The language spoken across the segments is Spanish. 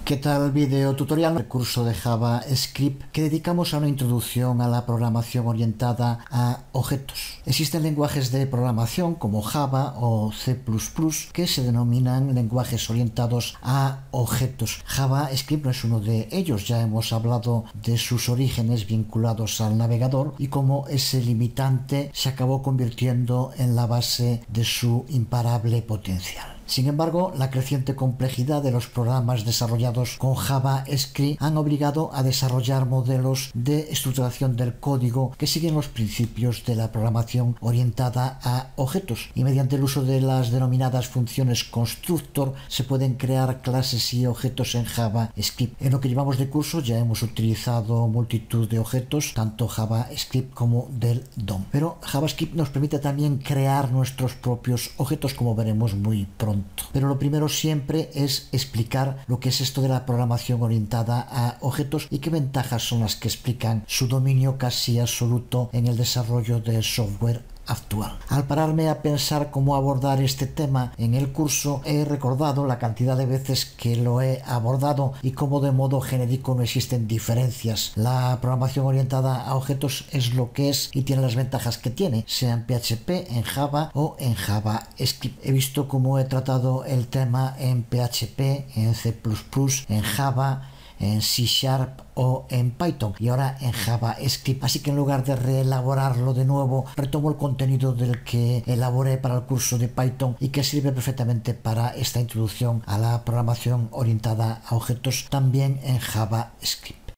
¿Qué tal video tutorial? Recurso de JavaScript que dedicamos a una introducción a la programación orientada a objetos. Existen lenguajes de programación como Java o C++ que se denominan lenguajes orientados a objetos. JavaScript no es uno de ellos, ya hemos hablado de sus orígenes vinculados al navegador y cómo ese limitante se acabó convirtiendo en la base de su imparable potencial. Sin embargo, la creciente complejidad de los programas desarrollados con JavaScript han obligado a desarrollar modelos de estructuración del código que siguen los principios de la programación orientada a objetos, y mediante el uso de las denominadas funciones constructor se pueden crear clases y objetos en JavaScript. En lo que llevamos de curso ya hemos utilizado multitud de objetos, tanto JavaScript como del DOM. Pero JavaScript nos permite también crear nuestros propios objetos, como veremos muy pronto. Pero lo primero siempre es explicar lo que es esto de la programación orientada a objetos y qué ventajas son las que explican su dominio casi absoluto en el desarrollo del software actual. Al pararme a pensar cómo abordar este tema en el curso, he recordado la cantidad de veces que lo he abordado y cómo de modo genérico no existen diferencias. La programación orientada a objetos es lo que es y tiene las ventajas que tiene, sea en PHP, en Java o en JavaScript. He visto cómo he tratado el tema en PHP, en C++, en Java, en C# o en Python y ahora en JavaScript, así que en lugar de reelaborarlo de nuevo, retomo el contenido del que elaboré para el curso de Python y que sirve perfectamente para esta introducción a la programación orientada a objetos también en JavaScript.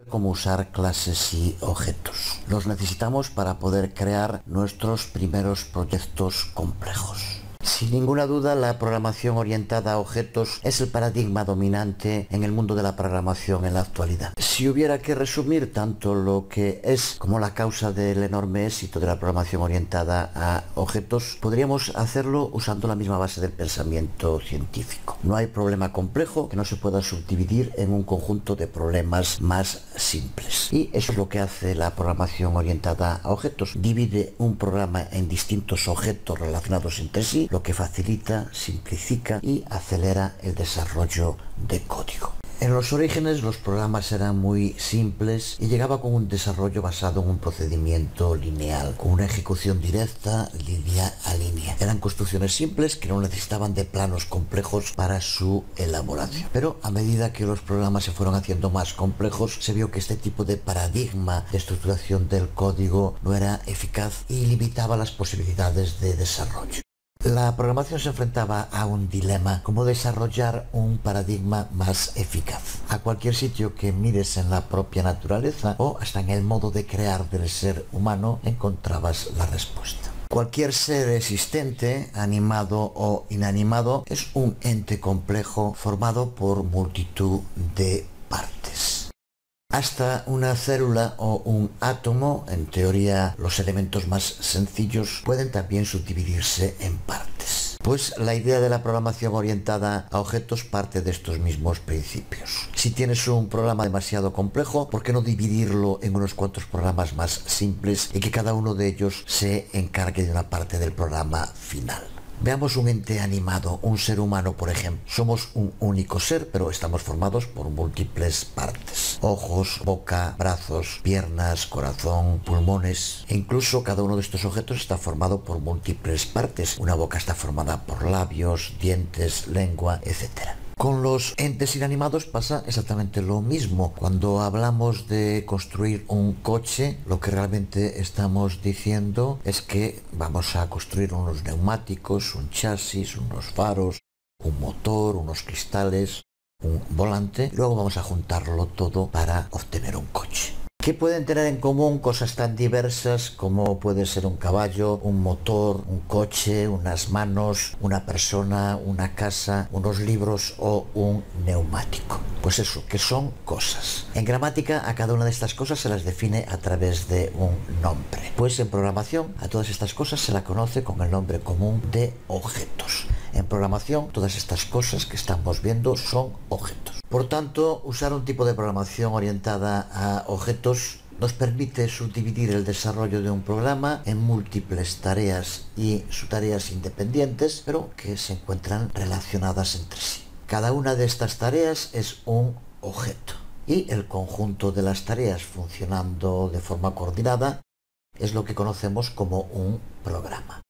Cómo usar clases y objetos. Los necesitamos para poder crear nuestros primeros proyectos complejos. Sin ninguna duda, la programación orientada a objetos es el paradigma dominante en el mundo de la programación en la actualidad. Si hubiera que resumir tanto lo que es como la causa del enorme éxito de la programación orientada a objetos, podríamos hacerlo usando la misma base del pensamiento científico. No hay problema complejo que no se pueda subdividir en un conjunto de problemas más simples. Y eso es lo que hace la programación orientada a objetos. Divide un programa en distintos objetos relacionados entre sí, lo que facilita, simplifica y acelera el desarrollo de código. En los orígenes los programas eran muy simples y llegaba con un desarrollo basado en un procedimiento lineal, con una ejecución directa, línea a línea. Eran construcciones simples que no necesitaban de planos complejos para su elaboración. Pero a medida que los programas se fueron haciendo más complejos, se vio que este tipo de paradigma de estructuración del código no era eficaz y limitaba las posibilidades de desarrollo. La programación se enfrentaba a un dilema: cómo desarrollar un paradigma más eficaz. A cualquier sitio que mires en la propia naturaleza o hasta en el modo de crear del ser humano encontrabas la respuesta. Cualquier ser existente, animado o inanimado, es un ente complejo formado por multitud de partes. Hasta una célula o un átomo, en teoría los elementos más sencillos, pueden también subdividirse en partes. Pues la idea de la programación orientada a objetos parte de estos mismos principios. Si tienes un programa demasiado complejo, ¿por qué no dividirlo en unos cuantos programas más simples y que cada uno de ellos se encargue de una parte del programa final? Veamos un ente animado, un ser humano, por ejemplo. Somos un único ser, pero estamos formados por múltiples partes. Ojos, boca, brazos, piernas, corazón, pulmones. E incluso cada uno de estos objetos está formado por múltiples partes. Una boca está formada por labios, dientes, lengua, etc. Con los entes inanimados pasa exactamente lo mismo. Cuando hablamos de construir un coche, lo que realmente estamos diciendo es que vamos a construir unos neumáticos, un chasis, unos faros, un motor, unos cristales, un volante. Luego vamos a juntarlo todo para obtener un coche. ¿Qué pueden tener en común cosas tan diversas como puede ser un caballo, un motor, un coche, unas manos, una persona, una casa, unos libros o un neumático? Pues eso, que son cosas. En gramática a cada una de estas cosas se las define a través de un nombre. Pues en programación a todas estas cosas se la conoce con el nombre común de objetos. En programación todas estas cosas que estamos viendo son objetos. Por tanto, usar un tipo de programación orientada a objetos nos permite subdividir el desarrollo de un programa en múltiples tareas y subtareas independientes, pero que se encuentran relacionadas entre sí. Cada una de estas tareas es un objeto y el conjunto de las tareas funcionando de forma coordinada es lo que conocemos como un programa.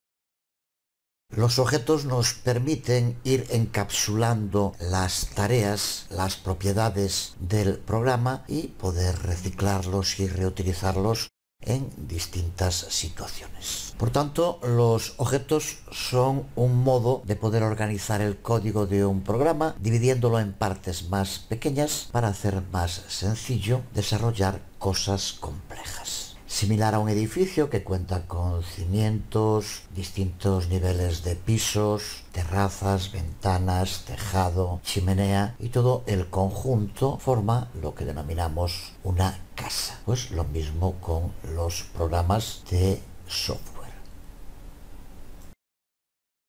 Los objetos nos permiten ir encapsulando las tareas, las propiedades del programa y poder reciclarlos y reutilizarlos en distintas situaciones. Por tanto, los objetos son un modo de poder organizar el código de un programa, dividiéndolo en partes más pequeñas para hacer más sencillo desarrollar cosas complejas. Similar a un edificio que cuenta con cimientos, distintos niveles de pisos, terrazas, ventanas, tejado, chimenea y todo el conjunto forma lo que denominamos una casa. Pues lo mismo con los programas de software.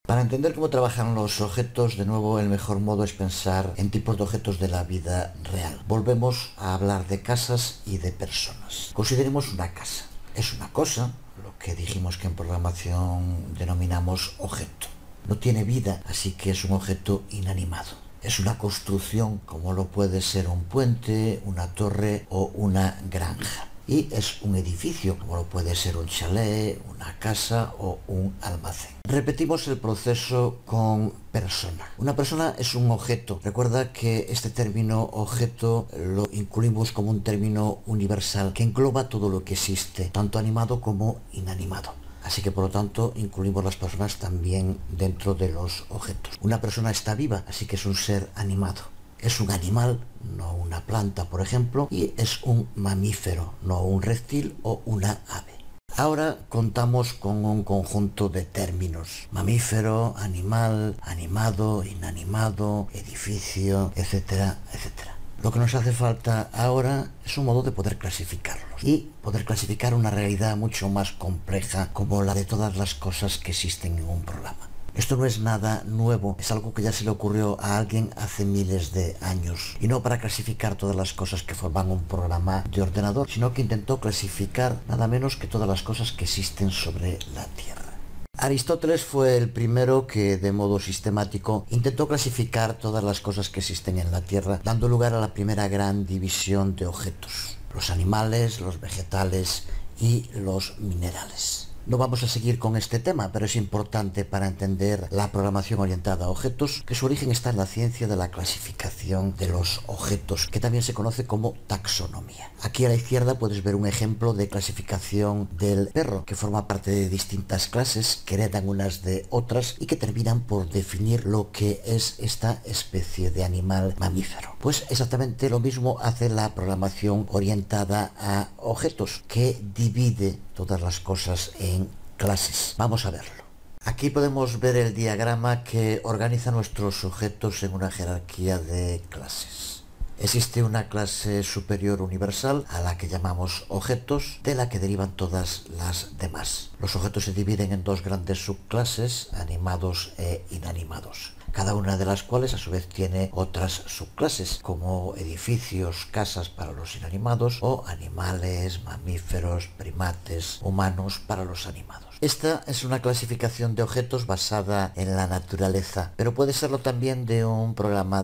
Para entender cómo trabajan los objetos, de nuevo el mejor modo es pensar en tipos de objetos de la vida real. Volvemos a hablar de casas y de personas. Consideremos una casa. Es una cosa, lo que dijimos que en programación denominamos objeto. No tiene vida, así que es un objeto inanimado. Es una construcción, como lo puede ser un puente, una torre o una granja. Y es un edificio, como lo puede ser un chalet, una casa o un almacén. Repetimos el proceso con persona. Una persona es un objeto. Recuerda que este término objeto lo incluimos como un término universal que engloba todo lo que existe, tanto animado como inanimado. Así que por lo tanto incluimos las personas también dentro de los objetos. Una persona está viva, así que es un ser animado. Es un animal, no una planta, por ejemplo, y es un mamífero, no un reptil o una ave. Ahora contamos con un conjunto de términos: mamífero, animal, animado, inanimado, edificio, etcétera, etcétera. Lo que nos hace falta ahora es un modo de poder clasificarlos y poder clasificar una realidad mucho más compleja como la de todas las cosas que existen en un programa. Esto no es nada nuevo, es algo que ya se le ocurrió a alguien hace miles de años, y no para clasificar todas las cosas que forman un programa de ordenador, sino que intentó clasificar nada menos que todas las cosas que existen sobre la Tierra. Aristóteles fue el primero que, de modo sistemático, intentó clasificar todas las cosas que existen en la Tierra, dando lugar a la primera gran división de objetos: los animales, los vegetales y los minerales. No vamos a seguir con este tema, pero es importante para entender la programación orientada a objetos, que su origen está en la ciencia de la clasificación de los objetos, que también se conoce como taxonomía. Aquí a la izquierda puedes ver un ejemplo de clasificación del perro, que forma parte de distintas clases que heredan unas de otras y que terminan por definir lo que es esta especie de animal mamífero. Pues exactamente lo mismo hace la programación orientada a objetos, que divide todas las cosas en clases. Vamos a verlo. Aquí podemos ver el diagrama que organiza nuestros objetos en una jerarquía de clases. Existe una clase superior universal a la que llamamos objetos, de la que derivan todas las demás. Los objetos se dividen en dos grandes subclases, animados e inanimados, cada una de las cuales a su vez tiene otras subclases, como edificios, casas para los inanimados, o animales, mamíferos, primates, humanos para los animados. Esta es una clasificación de objetos basada en la naturaleza, pero puede serlo también de un programa